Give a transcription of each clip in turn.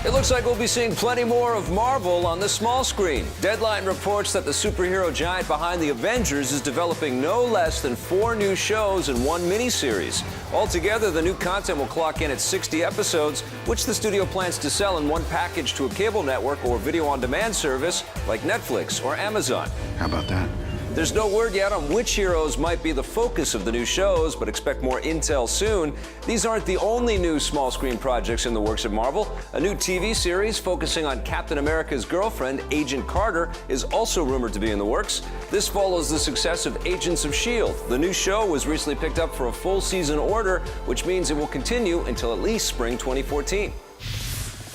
It looks like we'll be seeing plenty more of Marvel on the small screen. Deadline reports that the superhero giant behind the Avengers is developing no less than 4 new shows and 1 miniseries. Altogether, the new content will clock in at 60 episodes, which the studio plans to sell in one package to a cable network or video-on-demand service like Netflix or Amazon. How about that? There's no word yet on which heroes might be the focus of the new shows, but expect more intel soon. These aren't the only new small screen projects in the works at Marvel. A new TV series focusing on Captain America's girlfriend, Agent Carter, is also rumored to be in the works. This follows the success of Agents of S.H.I.E.L.D. The new show was recently picked up for a full season order, which means it will continue until at least spring 2014.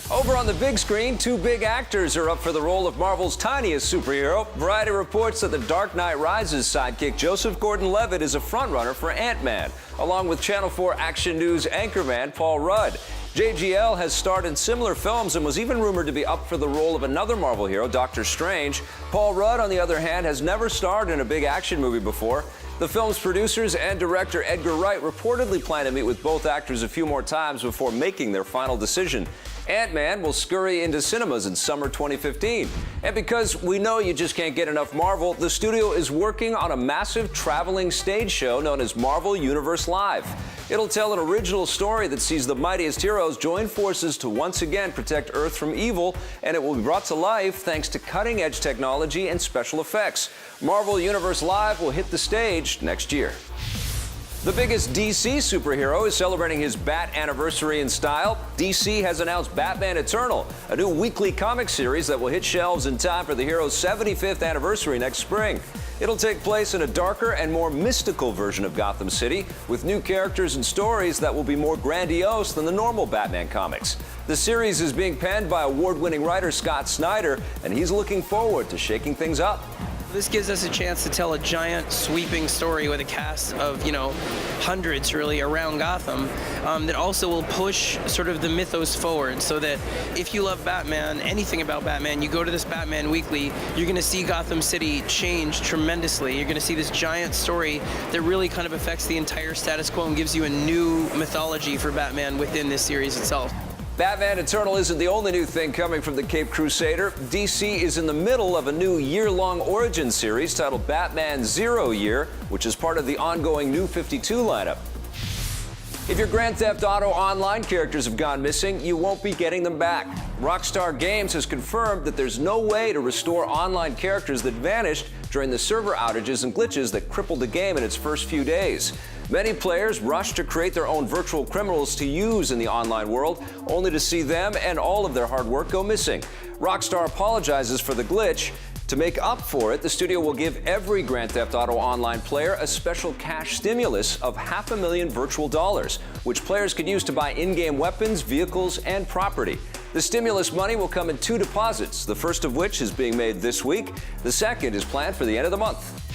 Over on the big screen, 2 big actors are up for the role of Marvel's tiniest superhero. Variety reports that The Dark Knight Rises sidekick Joseph Gordon-Levitt is a frontrunner for Ant-Man, along with Channel 4 Action News anchorman Paul Rudd. JGL has starred in similar films and was even rumored to be up for the role of another Marvel hero, Doctor Strange. Paul Rudd, on the other hand, has never starred in a big action movie before. The film's producers and director Edgar Wright reportedly plan to meet with both actors a few more times before making their final decision. Ant-Man will scurry into cinemas in summer 2015. And because we know you just can't get enough Marvel, the studio is working on a massive traveling stage show known as Marvel Universe Live. It'll tell an original story that sees the mightiest heroes join forces to once again protect Earth from evil, and it will be brought to life thanks to cutting-edge technology and special effects. Marvel Universe Live will hit the stage next year. The biggest DC superhero is celebrating his Bat anniversary in style. DC has announced Batman Eternal, a new weekly comic series that will hit shelves in time for the hero's 75th anniversary next spring. It'll take place in a darker and more mystical version of Gotham City, with new characters and stories that will be more grandiose than the normal Batman comics. The series is being penned by award-winning writer Scott Snyder, and he's looking forward to shaking things up. This gives us a chance to tell a giant, sweeping story with a cast of, hundreds really around Gotham that also will push sort of the mythos forward, so that if you love Batman, anything about Batman, you go to this Batman Weekly, you're going to see Gotham City change tremendously. You're going to see this giant story that really kind of affects the entire status quo and gives you a new mythology for Batman within this series itself. Batman Eternal isn't the only new thing coming from the Caped Crusader. DC is in the middle of a new year-long origin series titled Batman Zero Year, which is part of the ongoing New 52 lineup. If your Grand Theft Auto Online characters have gone missing, you won't be getting them back. Rockstar Games has confirmed that there's no way to restore online characters that vanished during the server outages and glitches that crippled the game in its first few days. Many players rushed to create their own virtual criminals to use in the online world, only to see them and all of their hard work go missing. Rockstar apologizes for the glitch. To make up for it, the studio will give every Grand Theft Auto Online player a special cash stimulus of $500,000 virtual dollars, which players can use to buy in-game weapons, vehicles, and property. The stimulus money will come in 2 deposits, the first of which is being made this week. The second is planned for the end of the month.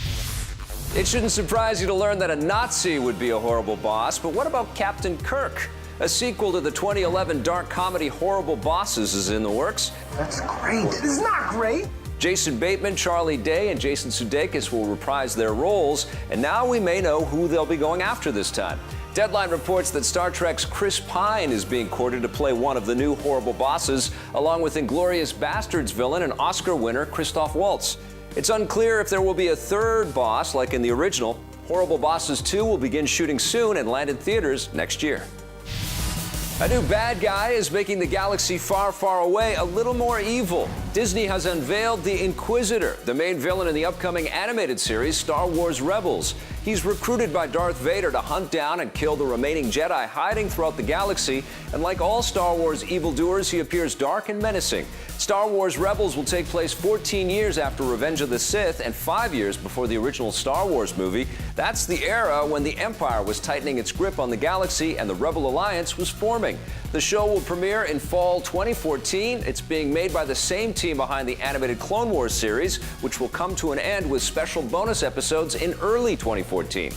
It shouldn't surprise you to learn that a Nazi would be a horrible boss, but what about Captain Kirk? A sequel to the 2011 dark comedy Horrible Bosses is in the works. That's great. It's not great. Jason Bateman, Charlie Day, and Jason Sudeikis will reprise their roles, and now we may know who they'll be going after this time. Deadline reports that Star Trek's Chris Pine is being courted to play one of the new Horrible Bosses, along with Inglourious Basterds villain and Oscar winner Christoph Waltz. It's unclear if there will be a third boss like in the original. Horrible Bosses 2 will begin shooting soon and land in theaters next year. A new bad guy is making the galaxy far, far away a little more evil. Disney has unveiled the Inquisitor, the main villain in the upcoming animated series Star Wars Rebels. He's recruited by Darth Vader to hunt down and kill the remaining Jedi hiding throughout the galaxy, and like all Star Wars evildoers, he appears dark and menacing. Star Wars Rebels will take place 14 years after Revenge of the Sith and 5 years before the original Star Wars movie. That's the era when the Empire was tightening its grip on the galaxy and the Rebel Alliance was forming. The show will premiere in fall 2014. It's being made by the same team behind the animated Clone Wars series, which will come to an end with special bonus episodes in early 2014.